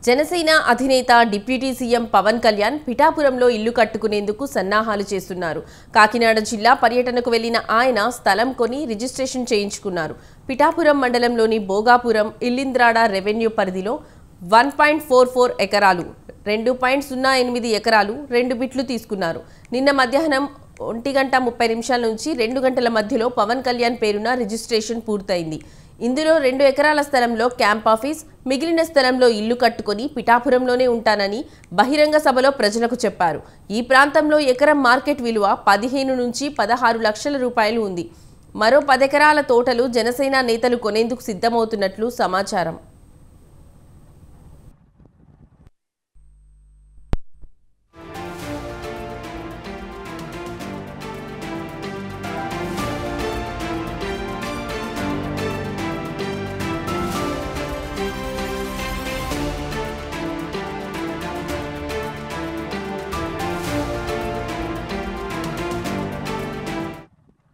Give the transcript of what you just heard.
జనసేన అధినేత deputy CM Pawan Kalyan పిఠాపురంలో ఇల్లు కట్టుకునేందుకు సన్నాహాలు చేస్తున్నారు. కాకినాడ జిల్లా పర్యటనకు వెళ్లిన ఆయన స్థలం కొని రిజిస్ట్రేషన్ చేయించుకున్నారు. పిఠాపురం మండలంలోని భోగాపురం ఇల్లింద్రాడ రెవెన్యూ పరిధిలో 1.44 ఎకరాలు 2.08 ఎకరాలు 2 బిట్లు తీసుకున్నారు. నిన్న మధ్యాహ్నం 1:30 నుంచి 2 గంటల మధ్యలో పవన్ కళ్యాణ్ పేరున రిజిస్ట్రేషన్ పూర్తయింది. ఇందులో 2 ఎకరాల స్థలంలో క్యాంప్ ఆఫీస్, మిగిలిన స్థలంలో ఇల్లు కట్టుకొని పిఠాపురంలోనే ఉంటానని బహిరంగ సభలో ప్రజలకు చెప్పారు. ఈ ప్రాంతంలో ఎకరం మార్కెట్ విలువ 15 నుంచి 16 లక్షల రూపాయలు ఉంది. మరో 10 ఎకరాల తోటలు జనసేన నేతలు కొనేందుకు సిద్ధమవుతున్నట్లు సమాచారం.